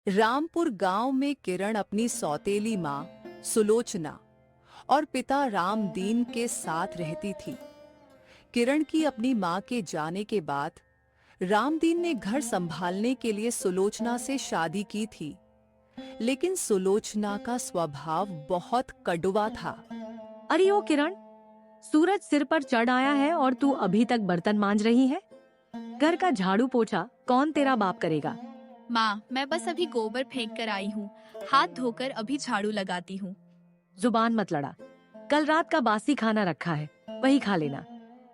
रामपुर गांव में किरण अपनी सौतेली माँ सुलोचना और पिता रामदीन के साथ रहती थी। किरण की अपनी माँ के जाने के बाद रामदीन ने घर संभालने के लिए सुलोचना से शादी की थी, लेकिन सुलोचना का स्वभाव बहुत कड़वा था। अरे ओ किरण, सूरज सिर पर चढ़ आया है और तू अभी तक बर्तन मांज रही है। घर का झाड़ू पोछा कौन तेरा बाप करेगा? माँ, मैं बस अभी गोबर फेंक कर आई हूँ। हाथ धोकर अभी झाड़ू लगाती हूँ। जुबान मत लड़ा। कल रात का बासी खाना रखा है, वही खा लेना।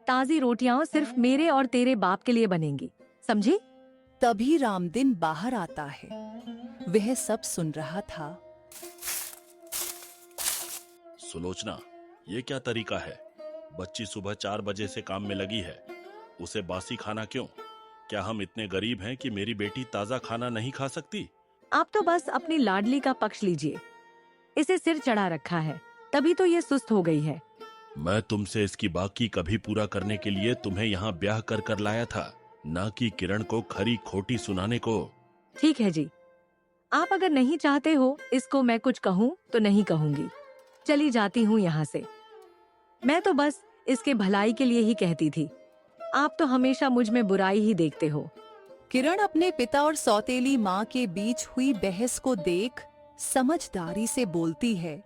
ताजी रोटियां सिर्फ मेरे और तेरे बाप के लिए बनेंगी, समझी? तभी रामदीन बाहर आता है। वह सब सुन रहा था। सुलोचना, ये क्या तरीका है? बच्ची सुबह 4 बजे से काम में लगी है, उसे बासी खाना क्यों? क्या हम इतने गरीब हैं कि मेरी बेटी ताजा खाना नहीं खा सकती? आप तो बस अपनी लाडली का पक्ष लीजिए। इसे सिर चढ़ा रखा है, तभी तो ये सुस्त हो गई है। मैं तुमसे इसकी बाकी कभी पूरा करने के लिए तुम्हें यहाँ ब्याह कर कर लाया था, ना कि किरण को खरी खोटी सुनाने को। ठीक है जी, आप अगर नहीं चाहते हो इसको मैं कुछ कहूँ तो नहीं कहूंगी। चली जाती हूँ यहाँ से। मैं तो बस इसके भलाई के लिए ही कहती थी। आप तो हमेशा मुझ में बुराई ही देखते हो। किरण अपने पिता और सौतेली माँ के बीच हुई बहस को देख समझदारी से बोलती है।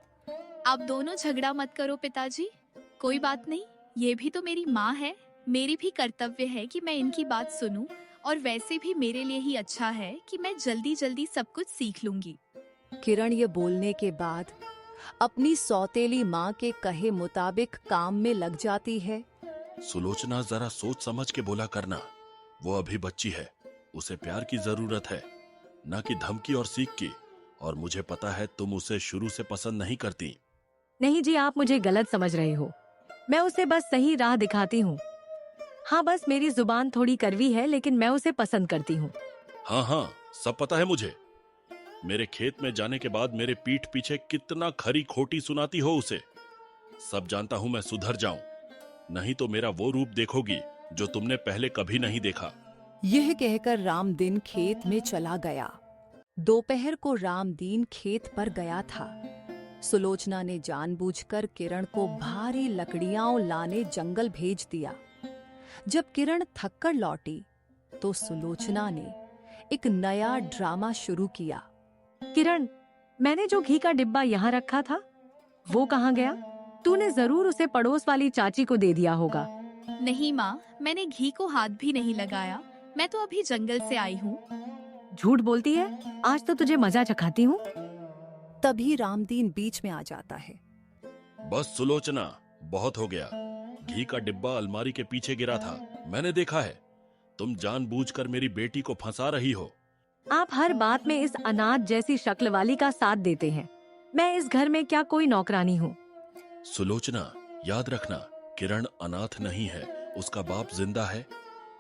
आप दोनों झगड़ा मत करो पिताजी। कोई बात नहीं, ये भी तो मेरी माँ है। मेरी भी कर्तव्य है कि मैं इनकी बात सुनूं, और वैसे भी मेरे लिए ही अच्छा है कि मैं जल्दी जल्दी सब कुछ सीख लूंगी। किरण ये बोलने के बाद अपनी सौतेली माँ के कहे मुताबिक काम में लग जाती है। सुलोचना, जरा सोच समझ के बोला करना। वो अभी बच्ची है, उसे प्यार की जरूरत है, ना कि धमकी और सीख की। और मुझे पता है तुम उसे शुरू से पसंद नहीं करती। नहीं जी, आप मुझे गलत समझ रहे हो। मैं उसे बस सही राह दिखाती हूँ। हाँ, बस मेरी जुबान थोड़ी कड़वी है, लेकिन मैं उसे पसंद करती हूँ। हाँ हाँ, सब पता है मुझे। मेरे खेत में जाने के बाद मेरे पीठ पीछे कितना खरी खोटी सुनाती हो उसे। सब जानता हूं मैं सुधर जाऊं, नहीं तो मेरा वो रूप देखोगी जो तुमने पहले कभी नहीं देखा। यह कहकर रामदीन खेत में चला गया। दोपहर को रामदीन खेत पर गया था। सुलोचना ने जानबूझकर किरण को भारी लकड़ियां लाने जंगल भेज दिया। जब किरण थककर लौटी तो सुलोचना ने एक नया ड्रामा शुरू किया। किरण, मैंने जो घी का डिब्बा यहाँ रखा था वो कहाँ गया? तूने जरूर उसे पड़ोस वाली चाची को दे दिया होगा। नहीं माँ, मैंने घी को हाथ भी नहीं लगाया। मैं तो अभी जंगल से आई हूँ। झूठ बोलती है, आज तो तुझे मजा चखाती हूँ। तभी रामदीन बीच में आ जाता है। बस सुलोचना, बहुत हो गया। घी का डिब्बा अलमारी के पीछे गिरा था, मैंने देखा है। तुम जानबूझकर मेरी बेटी को फंसा रही हो। आप हर बात में इस अनाथ जैसी शक्ल वाली का साथ देते हैं। मैं इस घर में क्या कोई नौकरानी हूँ? सुलोचना, याद रखना, किरण अनाथ नहीं है, उसका बाप जिंदा है।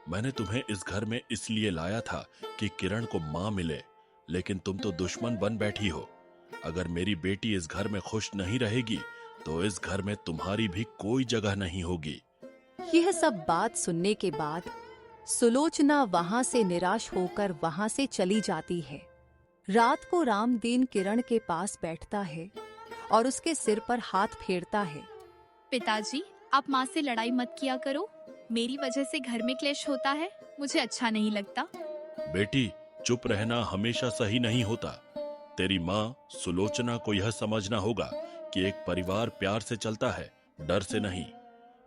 मैंने तुम्हें इस घर में इसलिए लाया था कि किरण को माँ मिले, लेकिन तुम तो दुश्मन बन बैठी हो। अगर मेरी बेटी इस घर में खुश नहीं रहेगी तो इस घर में तुम्हारी भी कोई जगह नहीं होगी। यह सब बात सुनने के बाद सुलोचना वहां से निराश होकर वहां से चली जाती है। रात को रामदीन किरण के पास बैठता है और उसके सिर पर हाथ फेरता है। पिताजी, आप माँ से लड़ाई मत किया करो। मेरी वजह से घर में क्लेश होता है, मुझे अच्छा नहीं लगता। बेटी, चुप रहना हमेशा सही नहीं होता। तेरी माँ सुलोचना को यह समझना होगा कि एक परिवार प्यार से चलता है, डर से नहीं।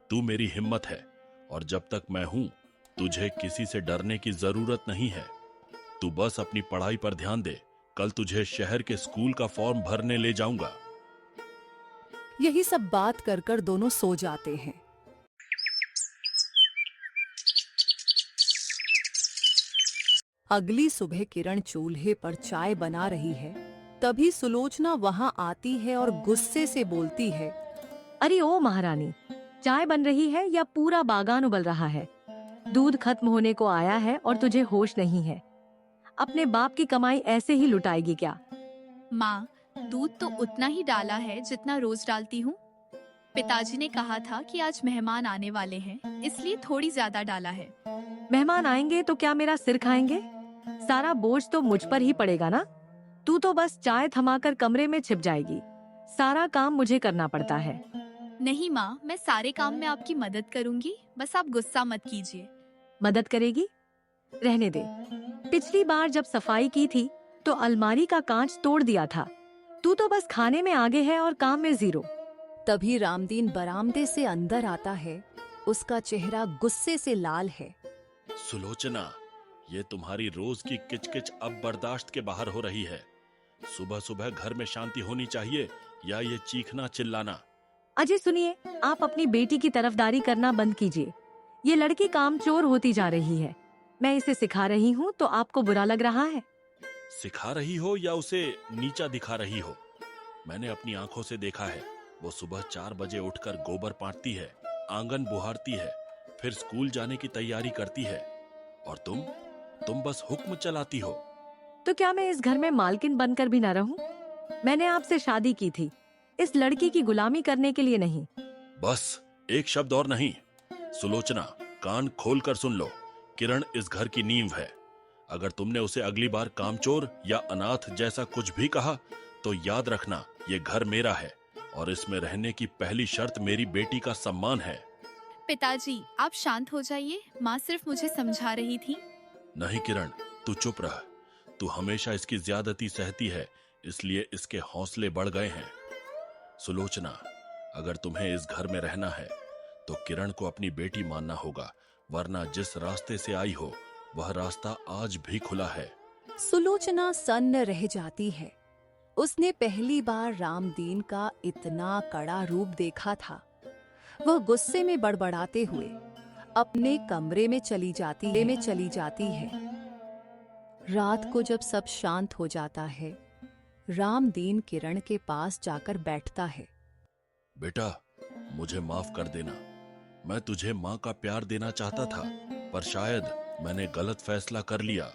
तू मेरी हिम्मत है, और जब तक मैं हूं तुझे किसी से डरने की जरूरत नहीं है। तू बस अपनी पढ़ाई पर ध्यान दे। कल तुझे शहर के स्कूल का फॉर्म भरने ले जाऊंगा। यही सब बात कर कर दोनों सो जाते हैं। अगली सुबह किरण चूल्हे पर चाय बना रही है। तभी सुलोचना वहां आती है और गुस्से से बोलती है। अरे ओ महारानी, चाय बन रही है या पूरा बागान उबल रहा है? दूध खत्म होने को आया है और तुझे होश नहीं है। अपने बाप की कमाई ऐसे ही लुटाएगी क्या? माँ, दूध तो उतना ही डाला है जितना रोज डालती हूँ। पिताजी ने कहा था कि आज मेहमान आने वाले हैं, इसलिए थोड़ी ज्यादा डाला है। मेहमान आएंगे तो क्या मेरा सिर खाएंगे? सारा बोझ तो मुझ पर ही पड़ेगा ना। तू तो बस चाय थमाकर कमरे में छिप जाएगी। सारा काम मुझे करना पड़ता है। नहीं माँ, मैं सारे काम में आपकी मदद करूंगी, बस आप गुस्सा मत कीजिए। मदद करेगी? रहने दे। पिछली बार जब सफाई की थी तो अलमारी का कांच तोड़ दिया था। तू तो बस खाने में आगे है और काम में जीरो। तभी रामदीन बरामदे से अंदर आता है। उसका चेहरा गुस्से से लाल है। सुलोचना, ये तुम्हारी रोज की किचकिच अब बर्दाश्त के बाहर हो रही है। सुबह सुबह घर में शांति होनी चाहिए या ये चीखना चिल्लाना। अजय सुनिए, आप अपनी बेटी की तरफदारी करना बंद कीजिए। ये लड़की कामचोर होती जा रही है। मैं इसे सिखा रही हूँ तो आपको बुरा लग रहा है? सिखा रही हो या उसे नीचा दिखा रही हो? मैंने अपनी आंखों से देखा है। वो सुबह 4 बजे उठकर गोबर पाटती है, आंगन बुहारती है, फिर स्कूल जाने की तैयारी करती है। और तुम बस हुक्म चलाती हो। तो क्या मैं इस घर में मालकिन बनकर भी न रहूं? मैंने आपसे शादी की थी, इस लड़की की गुलामी करने के लिए नहीं। बस एक शब्द और नहीं। सुलोचना, कान खोलकर सुन लो। किरण इस घर की नींव है। अगर तुमने उसे अगली बार कामचोर या अनाथ जैसा कुछ भी कहा तो याद रखना, ये घर मेरा है और इसमें रहने की पहली शर्त मेरी बेटी का सम्मान है। पिताजी, आप शांत हो जाइए। माँ सिर्फ मुझे समझा रही थी। नहीं किरण, तू चुप रह। तू हमेशा इसकी ज्यादती सहती है, इसलिए इसके हौसले बढ़ गए हैं। सुलोचना, अगर तुम्हें इस घर में रहना है तो किरण को अपनी बेटी मानना होगा, वरना जिस रास्ते से आई हो वह रास्ता आज भी खुला है। सुलोचना सन्न रह जाती है। उसने पहली बार रामदीन का इतना कड़ा रूप देखा था। वह गुस्से में बड़बड़ाते हुए अपने कमरे में चली जाती है। रात को जब सब शांत हो जाता है, रामदीन किरण के पास जाकर बैठता है। बेटा, मुझे माफ कर देना। मैं तुझे माँ का प्यार देना चाहता था, पर शायद मैंने गलत फैसला कर लिया।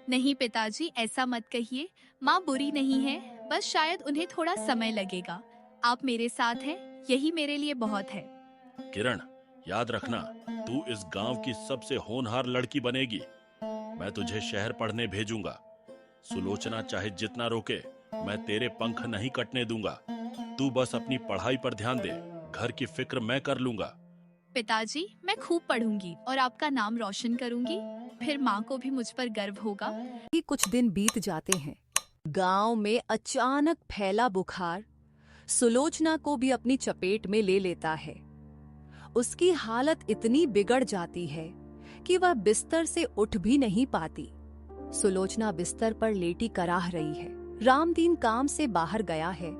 नहीं पिताजी, ऐसा मत कहिए। माँ बुरी नहीं है, बस शायद उन्हें थोड़ा समय लगेगा। आप मेरे साथ हैं, यही मेरे लिए बहुत है। किरण, याद रखना, तू इस गांव की सबसे होनहार लड़की बनेगी। मैं तुझे शहर पढ़ने भेजूंगा। सुलोचना चाहे जितना रोके, मैं तेरे पंख नहीं कटने दूंगा। तू बस अपनी पढ़ाई पर ध्यान दे, घर की फिक्र मैं कर लूंगा। पिताजी, मैं खूब पढ़ूंगी और आपका नाम रोशन करूंगी। फिर माँ को भी मुझ पर गर्व होगा। ही कुछ दिन बीत जाते हैं। गांव में अचानक फैला बुखार सुलोचना को भी अपनी चपेट में ले लेता है। उसकी हालत इतनी बिगड़ जाती है कि वह बिस्तर से उठ भी नहीं पाती। सुलोचना बिस्तर पर लेटी कराह रही है। रामदीन काम से बाहर गया है।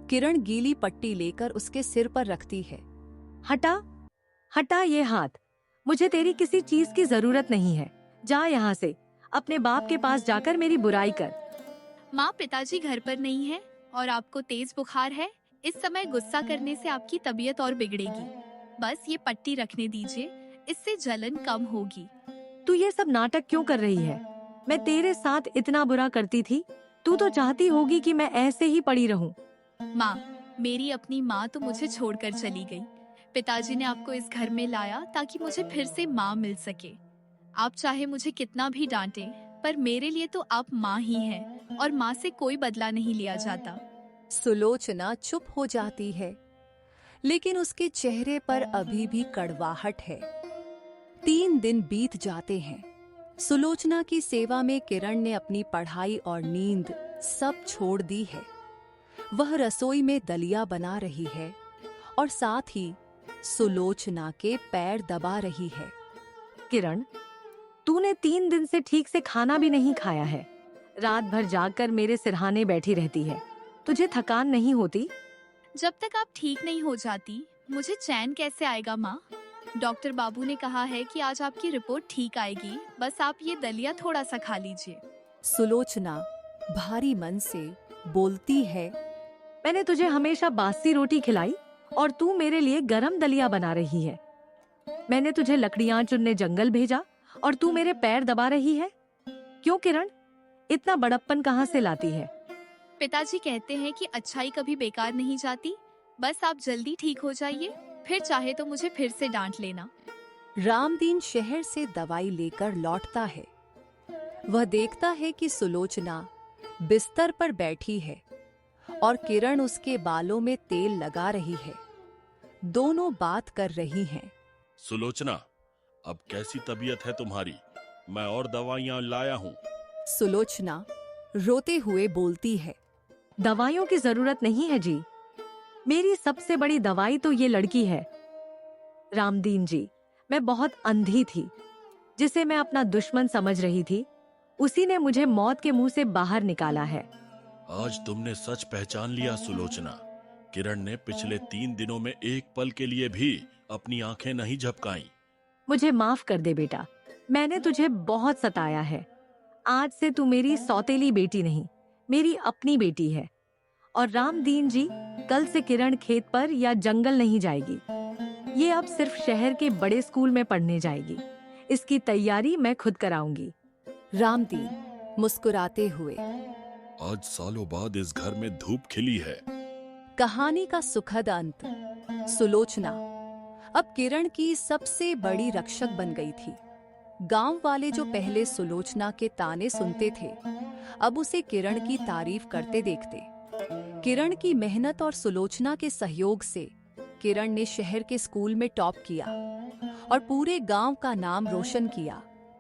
किरण गीली पट्टी लेकर उसके सिर पर रखती है। हटा हटा ये हाथ। मुझे तेरी किसी चीज की जरूरत नहीं है। जा यहाँ से। अपने बाप के पास जाकर मेरी बुराई कर। माँ, पिताजी घर पर नहीं है और आपको तेज बुखार है। इस समय गुस्सा करने से आपकी तबीयत और बिगड़ेगी। बस ये पट्टी रखने दीजिए, इससे जलन कम होगी। तू ये सब नाटक क्यों कर रही है? मैं तेरे साथ इतना बुरा करती थी, तू तो चाहती होगी कि मैं ऐसे ही पड़ी रहूं। माँ, मेरी अपनी माँ तो मुझे छोड़कर चली गई। पिताजी ने आपको इस घर में लाया ताकि मुझे फिर से माँ मिल सके। आप चाहे मुझे कितना भी डांटे, पर मेरे लिए तो आप माँ ही हैं और माँ से कोई बदला नहीं लिया जाता। सुलोचना चुप हो जाती है, लेकिन उसके चेहरे पर अभी भी कड़वाहट है। 3 दिन बीत जाते हैं। सुलोचना की सेवा में किरण ने अपनी पढ़ाई और नींद सब छोड़ दी है। वह रसोई में दलिया बना रही है और साथ ही सुलोचना के पैर दबा रही है। किरण, तूने 3 दिन से ठीक से खाना भी नहीं खाया है। रात भर जागकर मेरे सिरहाने बैठी रहती है। तुझे थकान नहीं होती? जब तक आप ठीक नहीं हो जाती, मुझे चैन कैसे आएगा माँ? डॉक्टर बाबू ने कहा है कि आज आपकी रिपोर्ट ठीक आएगी। बस आप ये दलिया थोड़ा सा खा लीजिए। सुलोचना भारी मन से बोलती है। मैंने तुझे हमेशा बासी रोटी खिलाई और तू मेरे लिए गरम दलिया बना रही है। मैंने तुझे लकड़ियां चुनने जंगल भेजा और तू मेरे पैर दबा रही है। क्यों किरण, इतना बड़प्पन कहाँ से लाती है? पिताजी कहते हैं कि अच्छाई कभी बेकार नहीं जाती। बस आप जल्दी ठीक हो जाइए, फिर चाहे तो मुझे फिर से डांट लेना। रामदीन शहर से दवाई लेकर लौटता है। वह देखता है कि सुलोचना बिस्तर पर बैठी है और किरण उसके बालों में तेल लगा रही है। दोनों बात कर रही हैं। सुलोचना, अब कैसी तबीयत है तुम्हारी? मैं और दवाइयां लाया हूँ। सुलोचना रोते हुए बोलती है। दवाइयों की जरूरत नहीं है जी। मेरी सबसे बड़ी दवाई तो ये लड़की है। रामदीन जी, मैं बहुत अंधी थी। जिसे मैं अपना दुश्मन समझ रही थी, उसी ने मुझे मौत के मुंह से बाहर निकाला है। आज तुमने सच पहचान लिया सुलोचना। किरण ने पिछले 3 दिनों में एक पल के लिए भी अपनी आंखें नहीं झपकाईं। मुझे माफ कर दे बेटा, मैंने तुझे बहुत सताया है। आज से तू मेरी सौतेली बेटी नहीं, मेरी अपनी बेटी है। और रामदीन जी, कल से किरण खेत पर या जंगल नहीं जाएगी। ये अब सिर्फ शहर के बड़े स्कूल में पढ़ने जाएगी। इसकी तैयारी मैं खुद कराऊंगी। रामदीन मुस्कुराते हुए। आज सालों बाद इस घर में धूप खिली है। कहानी का सुखद अंत। सुलोचना अब किरण की सबसे बड़ी रक्षक बन गई थी। गांव वाले जो पहले सुलोचना के ताने सुनते थे, अब उसे किरण की तारीफ करते देखते। किरण की मेहनत और सुलोचना के सहयोग से किरण ने शहर के स्कूल में टॉप किया और पूरे गांव का नाम रोशन किया।